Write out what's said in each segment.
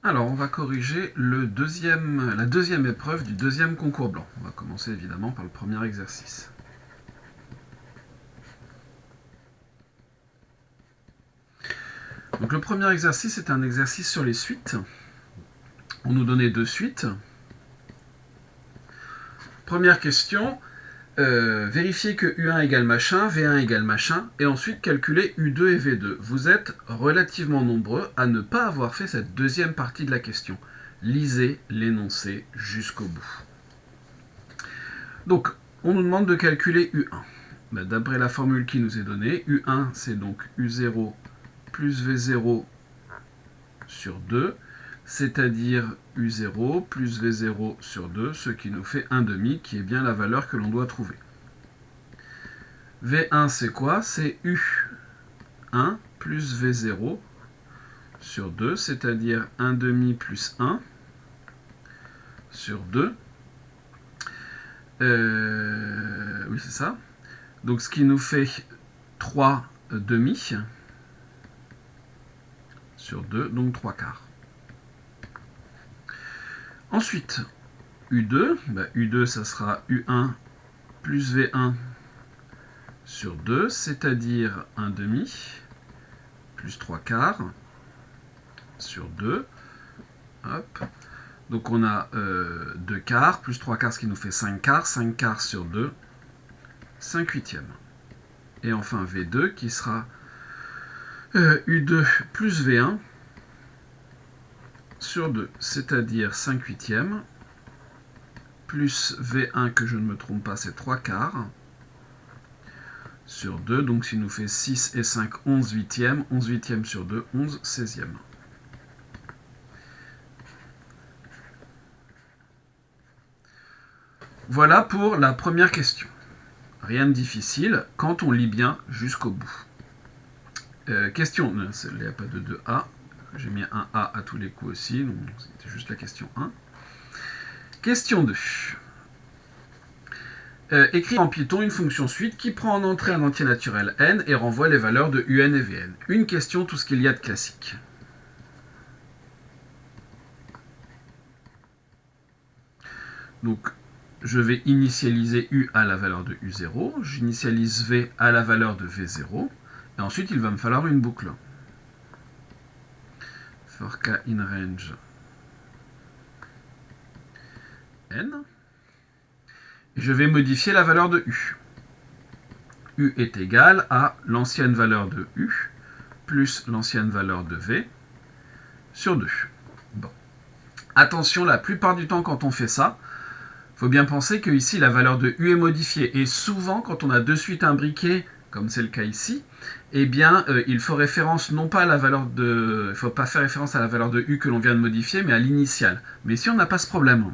Alors, on va corriger la deuxième épreuve du deuxième concours blanc. On va commencer évidemment par le premier exercice. Donc le premier exercice est un exercice sur les suites. On nous donnait deux suites. Première question, vérifiez que U1 égale machin, V1 égale machin, et ensuite calculez U2 et V2. Vous êtes relativement nombreux à ne pas avoir fait cette deuxième partie de la question. Lisez l'énoncé jusqu'au bout. Donc, on nous demande de calculer U1. D'après la formule qui nous est donnée, U1 c'est donc U0 plus V0 sur 2, c'est-à-dire U0 plus V0 sur 2, ce qui nous fait 1,5, qui est bien la valeur que l'on doit trouver. V1 c'est quoi? C'est U1 plus V0 sur 2, c'est-à-dire 1,5 plus 1 sur 2. Oui, c'est ça. Donc ce qui nous fait 3 demi sur 2, donc 3 quarts. Ensuite, U2, U2 ça sera U1 plus V1 sur 2, c'est-à-dire 1 demi plus 3 quarts sur 2. Hop. Donc on a 2 quarts plus 3 quarts, ce qui nous fait 5 quarts sur 2, 5 huitièmes. Et enfin V2 qui sera U2 plus V1 sur 2, c'est-à-dire 5 huitièmes, plus V1 que je ne me trompe pas, c'est 3 quarts, sur 2, donc s'il nous fait 6 et 5, 11 huitièmes, 11 huitièmes sur 2, 11 16e. Voilà pour la première question. Rien de difficile quand on lit bien jusqu'au bout. Question, il n'y a pas de 2A, j'ai mis un A à tous les coups aussi, donc c'était juste la question 1. Question 2. Écrit en Python une fonction suite qui prend en entrée un entier naturel n et renvoie les valeurs de un et vn. Une question, tout ce qu'il y a de classique. Donc, je vais initialiser u à la valeur de u0, j'initialise v à la valeur de v0, et ensuite il va me falloir une boucle. For k in range n. Et je vais modifier la valeur de u. U est égal à l'ancienne valeur de u plus l'ancienne valeur de v sur 2. Bon. Attention, la plupart du temps quand on fait ça, il faut bien penser que ici la valeur de u est modifiée. Et souvent, quand on a de suite imbriqué, comme c'est le cas ici, eh bien, il faut référence non pas à la valeur de... Il ne faut pas faire référence à la valeur de u que l'on vient de modifier, mais à l'initiale. Mais ici, on n'a pas ce problème.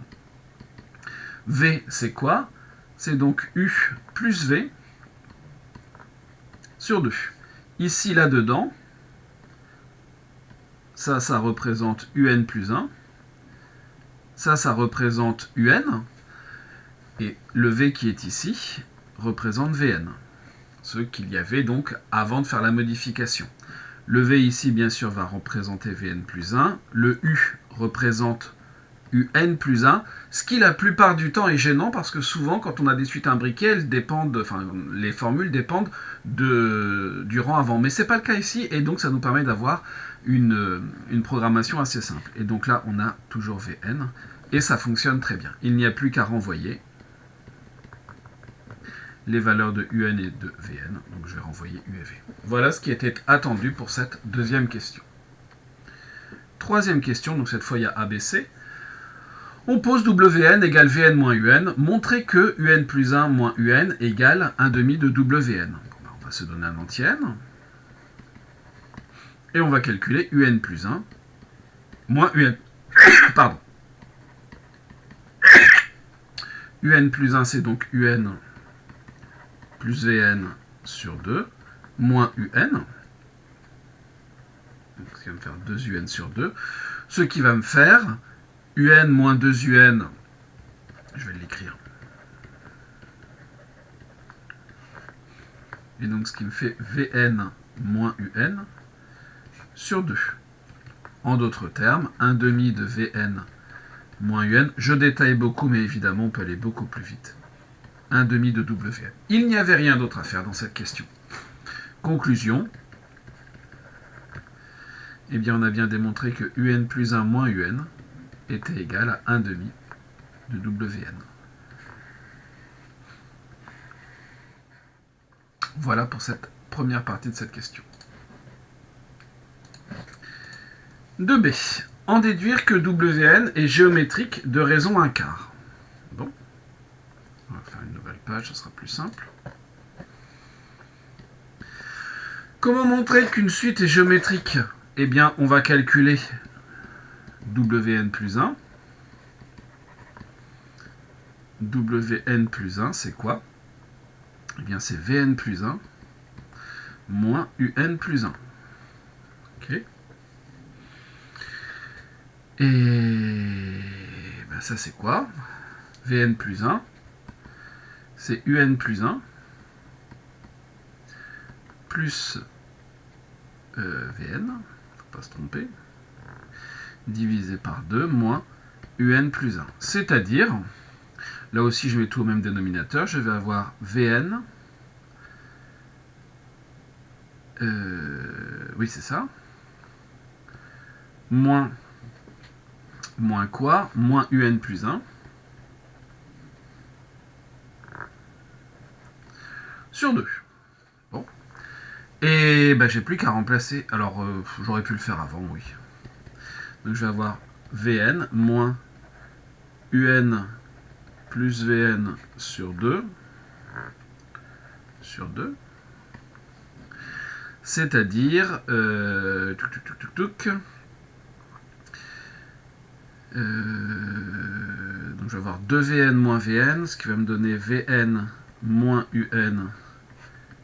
V, c'est quoi? C'est donc u plus v sur 2. Ici, là-dedans, ça représente un plus 1. Ça représente un. Et le v qui est ici représente vn. Ce qu'il y avait donc avant de faire la modification. Le v ici, bien sûr, va représenter vn plus 1. Le u représente un plus 1, ce qui la plupart du temps est gênant parce que souvent quand on a des suites imbriquées, les formules dépendent du rang avant. Mais ce n'est pas le cas ici et donc ça nous permet d'avoir une programmation assez simple. Et donc là on a toujours Vn et ça fonctionne très bien. Il n'y a plus qu'à renvoyer les valeurs de un et de Vn, donc je vais renvoyer u et v. Voilà ce qui était attendu pour cette deuxième question. Troisième question, donc cette fois il y a ABC. On pose Wn égale Vn moins Un, montrer que Un plus 1 moins Un égale 1 demi de Wn. On va se donner un entier n. Et on va calculer Un plus 1 moins Un. Pardon. Un plus 1, c'est donc Un plus Vn sur 2, moins Un. Donc, ce qui va me faire 2 Un sur 2. Ce qui va me faire Un moins 2 Un, je vais l'écrire. Et donc ce qui me fait Vn moins Un sur 2. En d'autres termes, 1 demi de Vn moins Un. Je détaille beaucoup, mais évidemment, on peut aller beaucoup plus vite. 1 demi de Wn. Il n'y avait rien d'autre à faire dans cette question. Conclusion. Eh bien, on a bien démontré que Un plus 1 moins Un était égal à 1 demi de Wn. Voilà pour cette première partie de cette question. 2b. En déduire que Wn est géométrique de raison 1/4. Bon. On va faire une nouvelle page, ce sera plus simple. Comment montrer qu'une suite est géométrique? Eh bien, on va calculer Wn plus 1. Wn plus 1, c'est quoi? Eh bien, c'est Vn plus 1 moins Un plus 1. Ok. Et ben ça, c'est quoi? Vn plus 1, c'est Un plus 1 plus Vn, faut pas se tromper, divisé par 2 moins Un plus 1. C'est-à-dire, là aussi je mets tout au même dénominateur, je vais avoir Vn, oui c'est ça, moins quoi? Moins Un plus 1 sur 2. Bon. Et ben, j'ai plus qu'à remplacer. Alors, j'aurais pu le faire avant, oui. Donc, je vais avoir Vn moins Un plus Vn sur 2. Sur 2. C'est-à-dire... donc, je vais avoir 2Vn moins Vn, ce qui va me donner Vn moins Un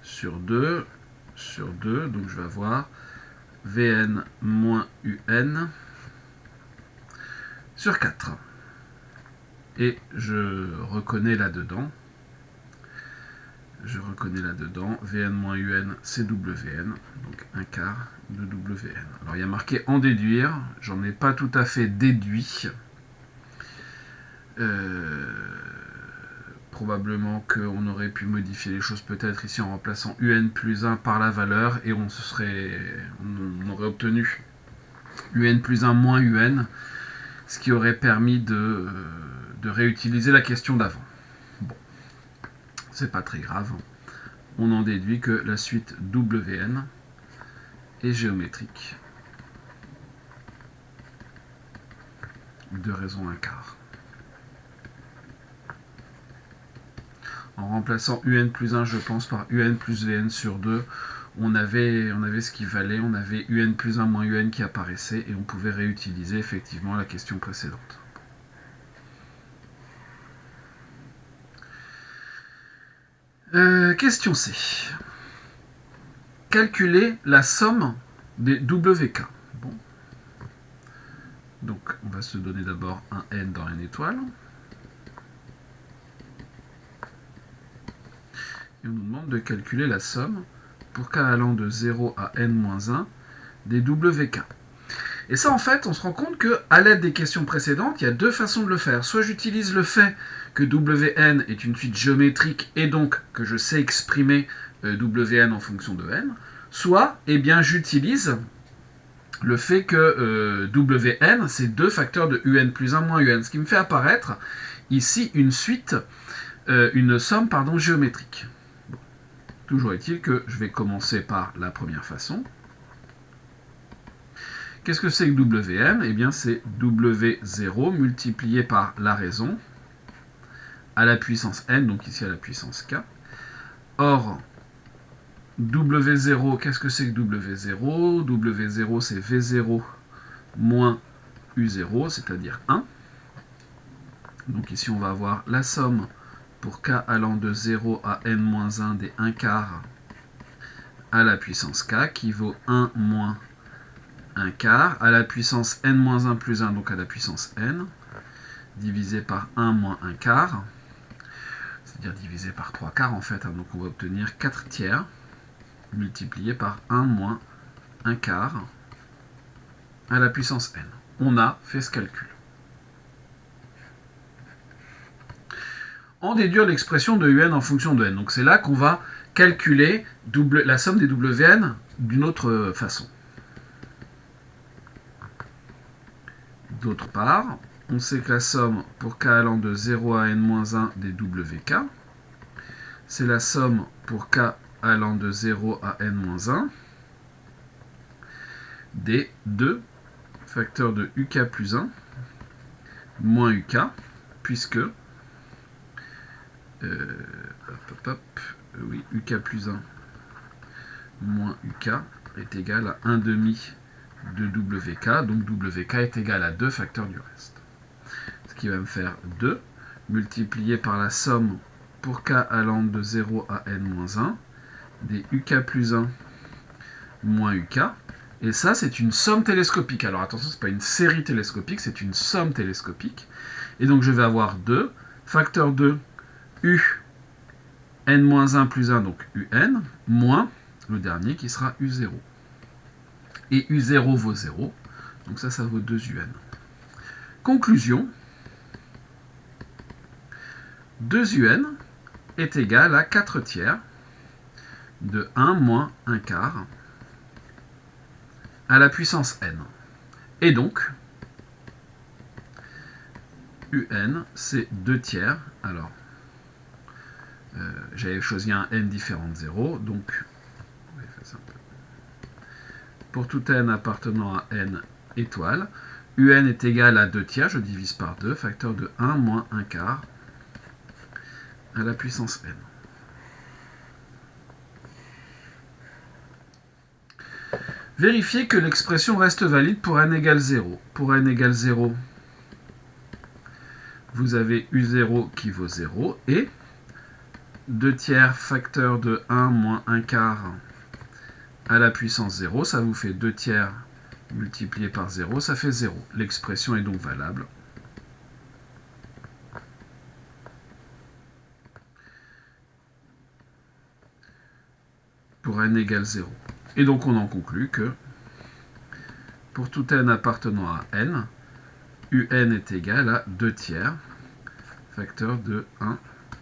sur 2. Sur 2, donc je vais avoir Vn moins Un sur 4. Et je reconnais là-dedans, Vn moins Un, c'est Wn, donc 1/4 de Wn. Alors il y a marqué en déduire, j'en ai pas tout à fait déduit. Probablement qu'on aurait pu modifier les choses peut-être ici en remplaçant Un plus 1 par la valeur et on aurait obtenu Un plus 1 moins Un, ce qui aurait permis de réutiliser la question d'avant. Bon, c'est pas très grave. On en déduit que la suite Wn est géométrique de raison 1/4. En remplaçant Un plus 1, je pense, par Un plus Vn sur 2, on avait ce qu'il valait, on avait Un plus 1 moins Un qui apparaissait, et on pouvait réutiliser effectivement la question précédente. Question C. Calculer la somme des WK. Bon. Donc, on va se donner d'abord un N dans une étoile. Et on nous demande de calculer la somme pour k allant de 0 à n-1 des WK. Et ça, en fait, on se rend compte qu'à l'aide des questions précédentes, il y a deux façons de le faire. Soit j'utilise le fait que Wn est une suite géométrique et donc que je sais exprimer Wn en fonction de n, soit eh bien, j'utilise le fait que Wn, c'est 2 facteurs de Un plus 1 moins Un, ce qui me fait apparaître ici une suite, une somme géométrique. Bon. Toujours est-il que je vais commencer par la première façon. Qu'est-ce que c'est que Wn? Eh bien, c'est W0 multiplié par la raison à la puissance n, donc ici à la puissance k. Or, W0, qu'est-ce que c'est que W0? W0, c'est V0 moins U0, c'est-à-dire 1. Donc ici, on va avoir la somme pour k allant de 0 à n-1 des 1/4 à la puissance k, qui vaut 1 moins 1/4 à la puissance n-1 plus 1, donc à la puissance n, divisé par 1 moins 1/4, c'est-à-dire divisé par 3/4 en fait, donc on va obtenir 4 tiers multiplié par 1 moins 1/4 à la puissance n. On a fait ce calcul. En déduire l'expression de un en fonction de n. Donc c'est là qu'on va calculer la somme des wn d'une autre façon. D'autre part, on sait que la somme pour k allant de 0 à n-1 des wk, c'est la somme pour k allant de 0 à n-1 des 2 facteurs de uk plus 1 moins uk, puisque oui, uk plus 1 moins uk est égal à 1 demi de wk, donc wk est égal à 2 facteurs du reste. Ce qui va me faire 2 multiplié par la somme pour k allant de 0 à n-1 des uk plus 1 moins uk. Et ça, c'est une somme télescopique. Alors attention, ce n'est pas une série télescopique, c'est une somme télescopique. Et donc je vais avoir 2 facteur de u n-1 plus 1, donc un, moins le dernier qui sera u0. Et u0 vaut 0, donc ça vaut 2 un. Conclusion, 2 un est égal à 4 tiers de 1 moins 1 quart à la puissance n. Et donc, un, c'est 2 tiers. Alors, j'avais choisi un n différent de 0, donc, pour tout n appartenant à n étoile, un est égal à 2 tiers, je divise par 2, facteur de 1 moins 1 quart à la puissance n. Vérifiez que l'expression reste valide pour n égale 0. Pour n égale 0, vous avez u0 qui vaut 0 et 2 tiers facteur de 1 moins 1 quart à la puissance 0, ça vous fait 2 tiers multiplié par 0, ça fait 0. L'expression est donc valable. Pour n égale 0. Et donc on en conclut que pour tout n appartenant à n, un est égal à 2 tiers facteur de 1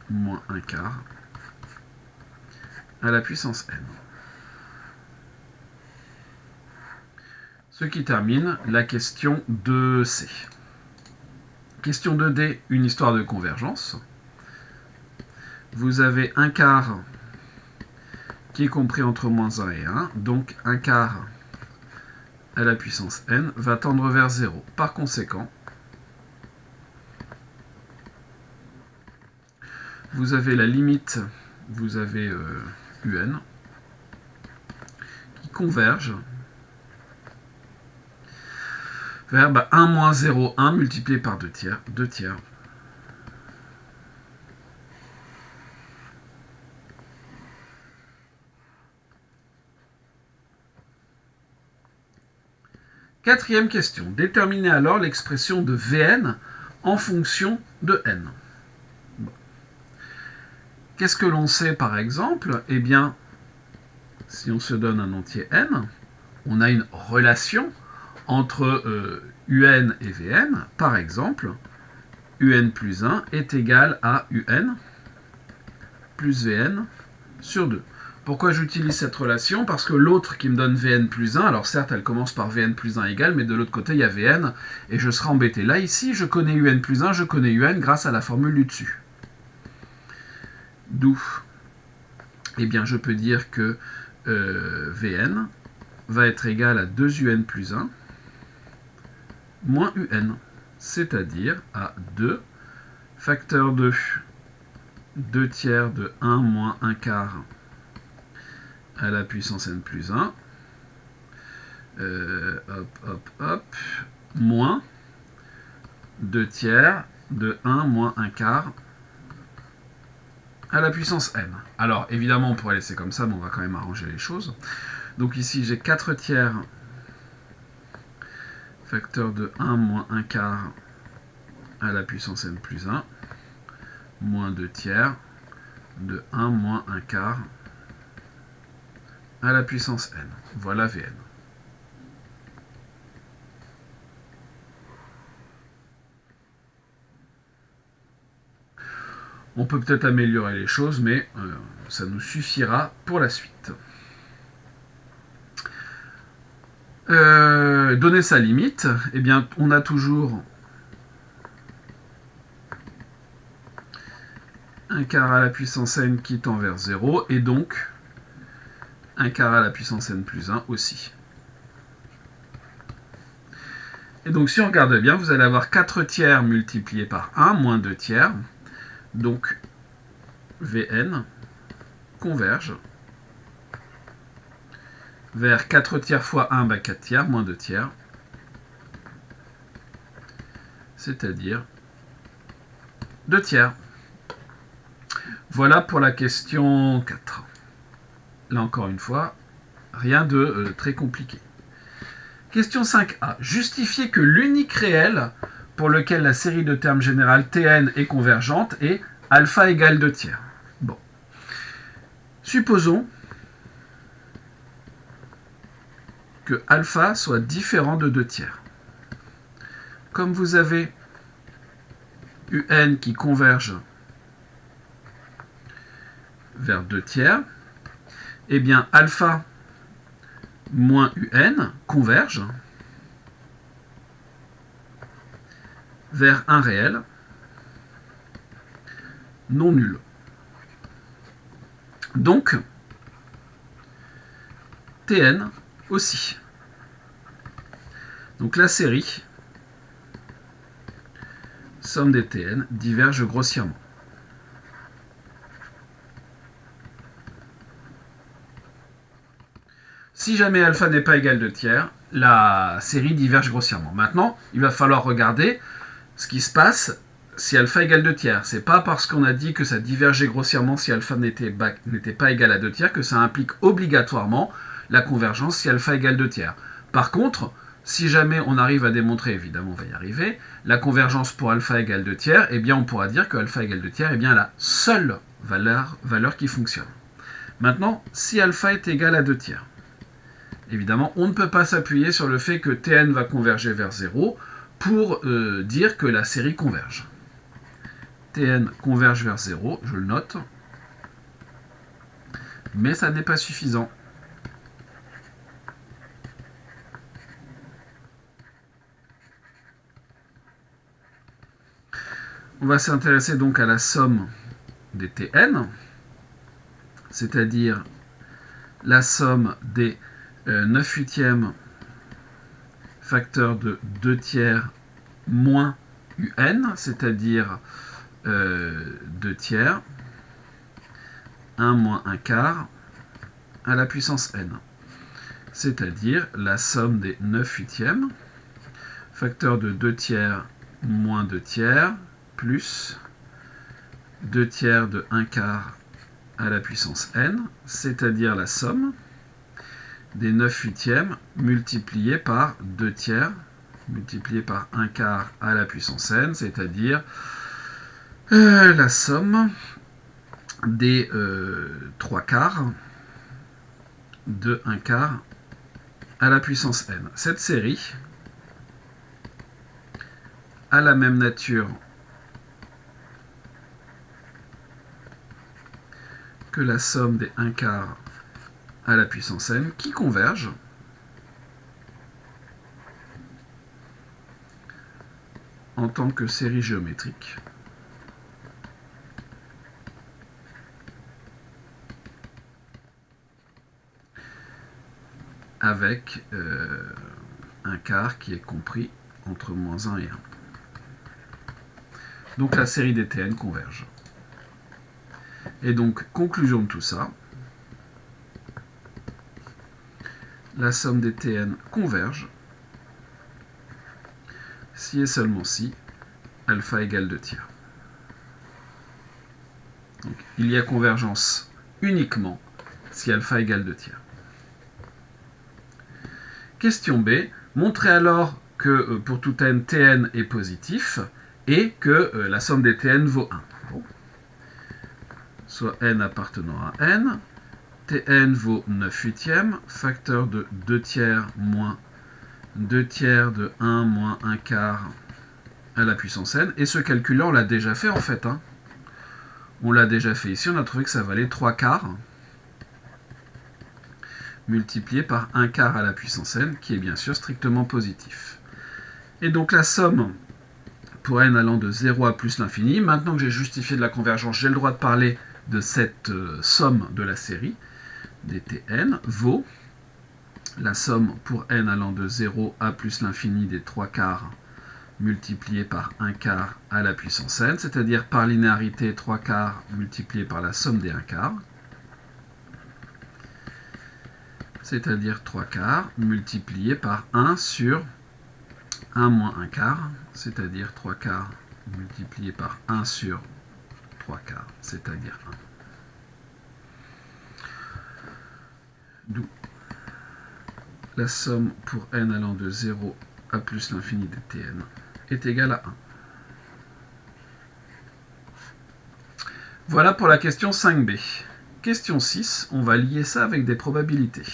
moins 1 quart à la puissance n. Ce qui termine la question 2C. Question 2D, une histoire de convergence. Vous avez 1 quart qui est compris entre moins 1 et 1, donc 1 quart à la puissance n va tendre vers 0. Par conséquent, vous avez la limite, vous avez un qui converge vers 1 moins 0, 1 multiplié par 2 tiers, 2 tiers. Quatrième question. Déterminez alors l'expression de Vn en fonction de n. Bon. Qu'est-ce que l'on sait par exemple? Eh bien, si on se donne un entier n, on a une relation entre un et Vn. Par exemple, un plus 1 est égal à un plus Vn sur 2. Pourquoi j'utilise cette relation? Parce que l'autre qui me donne Vn plus 1, alors certes elle commence par Vn plus 1 égale, mais de l'autre côté il y a Vn, et je serai embêté. Là ici je connais un plus 1, je connais un grâce à la formule du dessus. D'où, eh bien je peux dire que Vn va être égal à 2 un plus 1 moins un, c'est-à-dire à 2 facteur de 2 tiers de 1 moins 1 quart à la puissance n plus 1, moins 2 tiers de 1 moins 1 quart à la puissance n. Alors évidemment on pourrait laisser comme ça, mais on va quand même arranger les choses. Donc ici j'ai 4 tiers facteur de 1 moins 1 quart à la puissance n plus 1, moins 2 tiers de 1 moins 1 quart à la puissance n. Voilà Vn. On peut peut-être améliorer les choses, mais ça nous suffira pour la suite. Donner sa limite, eh bien, on a toujours 1 quart à la puissance n qui tend vers 0, et donc 1 quart à la puissance n plus 1 aussi. Et donc si on regarde bien, vous allez avoir 4 tiers multiplié par 1, moins 2 tiers. Donc Vn converge vers 4 tiers fois 1, 4 tiers, moins 2 tiers. C'est-à-dire 2 tiers. Voilà pour la question 4. Là encore une fois, rien de très compliqué. Question 5a. Justifiez que l'unique réel pour lequel la série de termes générale Tn est convergente est alpha égale 2 tiers. Bon. Supposons que alpha soit différent de 2 tiers. Comme vous avez un qui converge vers 2 tiers, eh bien alpha moins un converge vers un réel non nul. Donc, Tn aussi. Donc la série somme des Tn diverge grossièrement. Si jamais alpha n'est pas égal 2 tiers, la série diverge grossièrement. Maintenant, il va falloir regarder ce qui se passe si alpha égale 2 tiers. C'est pas parce qu'on a dit que ça divergeait grossièrement si alpha n'était pas égal à 2 tiers que ça implique obligatoirement la convergence si alpha égale 2 tiers. Par contre, si jamais on arrive à démontrer, évidemment on va y arriver, la convergence pour alpha égale 2 tiers, eh bien on pourra dire que alpha égale 2 tiers est bien la seule valeur qui fonctionne. Maintenant, si alpha est égal à 2 tiers, évidemment, on ne peut pas s'appuyer sur le fait que Tn va converger vers 0 pour dire que la série converge. Tn converge vers 0, je le note, mais ça n'est pas suffisant. On va s'intéresser donc à la somme des Tn, c'est-à-dire la somme des 9 huitièmes facteur de 2 tiers moins un, c'est-à-dire 2 tiers, 1 moins 1 quart, à la puissance n. C'est-à-dire la somme des 9 huitièmes, facteur de 2 tiers moins 2 tiers, plus 2 tiers de 1 quart à la puissance n, c'est-à-dire la somme des 9 huitièmes multiplié par 2 tiers, multiplié par 1 quart à la puissance n, c'est-à-dire la somme des 3 quarts de 1 quart à la puissance n. Cette série a la même nature que la somme des 1 quart à la puissance n qui convergent en tant que série géométrique avec un quart qui est compris entre moins 1 et 1. Donc la série des Tn converge. Et donc, conclusion de tout ça, la somme des Tn converge si et seulement si alpha égale 2 tiers. Donc, il y a convergence uniquement si alpha égale 2 tiers. Question B. Montrez alors que pour tout n, Tn est positif et que la somme des Tn vaut 1. Bon. Soit n appartenant à n. Tn vaut 9 huitièmes, facteur de 2 tiers moins 2 tiers de 1 moins 1 quart à la puissance n. Et ce calcul-là, on l'a déjà fait en fait. On l'a déjà fait ici, on a trouvé que ça valait 3 quarts multiplié par 1 quart à la puissance n, qui est bien sûr strictement positif. Et donc la somme pour n allant de 0 à plus l'infini, maintenant que j'ai justifié de la convergence, j'ai le droit de parler de cette somme de la série, dtn, vaut la somme pour n allant de 0 à plus l'infini des 3 quarts multiplié par 1 quart à la puissance n, c'est-à-dire par linéarité 3 quarts multiplié par la somme des 1 quart, c'est-à-dire 3 quarts multiplié par 1 sur 1 moins 1 quart, c'est-à-dire 3 quarts multiplié par 1 sur 3 quarts, c'est-à-dire 1. D'où la somme pour n allant de 0 à plus l'infini de tn est égale à 1. Voilà pour la question 5b. Question 6, on va lier ça avec des probabilités.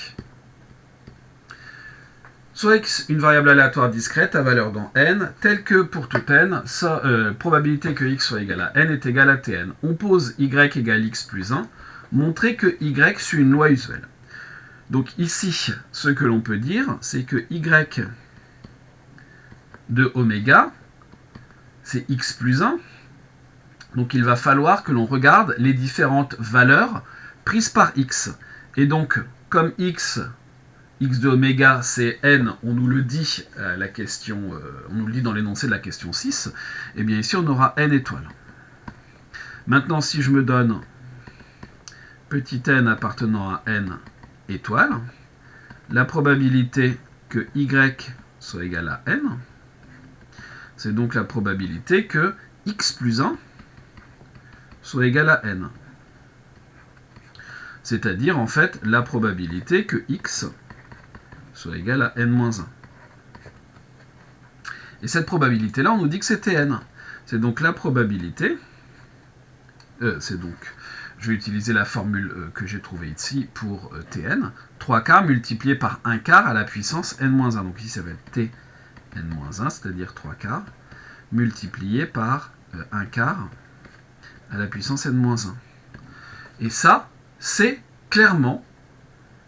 Soit x, une variable aléatoire discrète à valeur dans n, telle que pour tout n, probabilité que x soit égal à n est égale à tn. On pose y égale x plus 1, montrer que y suit une loi usuelle. Donc ici, ce que l'on peut dire, c'est que y de oméga, c'est x plus 1. Donc il va falloir que l'on regarde les différentes valeurs prises par x. Et donc, comme x de oméga, c'est n, on nous le dit la question, on nous le dit dans l'énoncé de la question 6, et bien ici on aura n étoiles. Maintenant, si je me donne petit n appartenant à n étoiles, la probabilité que y soit égal à n, c'est donc la probabilité que x plus 1 soit égal à n. C'est-à-dire, en fait, la probabilité que x soit égal à n-1. Et cette probabilité-là, on nous dit que c'est Tn. C'est donc la probabilité, je vais utiliser la formule que j'ai trouvée ici pour Tn, 3 quarts multiplié par 1 quart à la puissance n-1. Donc ici, ça va être T n-1, c'est-à-dire 3 quarts, multiplié par 1 quart à la puissance n-1. Et ça, c'est clairement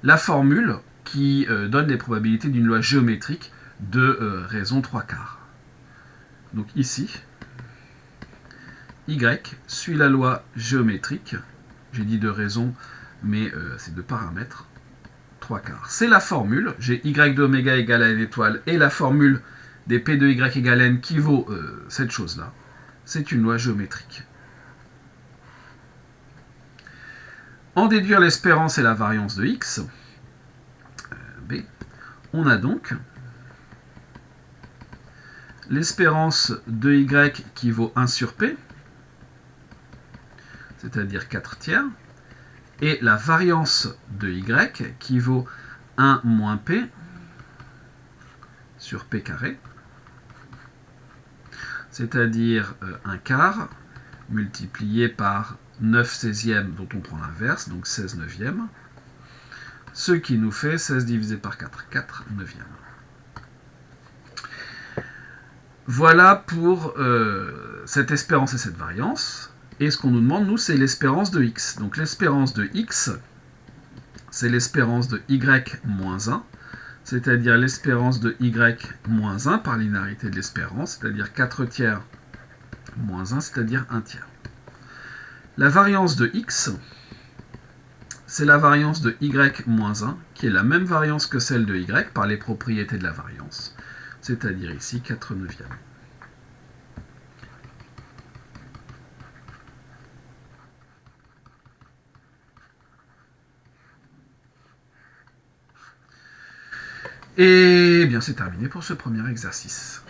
la formule qui donne les probabilités d'une loi géométrique de raison 3 quarts. Donc ici, y suit la loi géométrique, j'ai dit de raison, mais c'est de paramètres, 3 quarts. C'est la formule, j'ai y de oméga égale à n étoile, et la formule des p de y égale n qui vaut cette chose-là. C'est une loi géométrique. En déduire l'espérance et la variance de x, B, on a donc l'espérance de y qui vaut 1 sur p, c'est-à-dire 4 tiers, et la variance de y qui vaut 1 moins p sur p carré, c'est-à-dire 1 quart multiplié par 9 16e dont on prend l'inverse, donc 16 neuvième, ce qui nous fait 16 divisé par 4, 4 neuvième. Voilà pour cette espérance et cette variance. Et ce qu'on nous demande, nous, c'est l'espérance de x. Donc l'espérance de x, c'est l'espérance de y moins 1, c'est-à-dire l'espérance de y moins 1 par linéarité de l'espérance, c'est-à-dire 4 tiers moins 1, c'est-à-dire 1 tiers. La variance de x, c'est la variance de y moins 1, qui est la même variance que celle de y par les propriétés de la variance, c'est-à-dire ici 4 neuvième. Et bien c'est terminé pour ce premier exercice.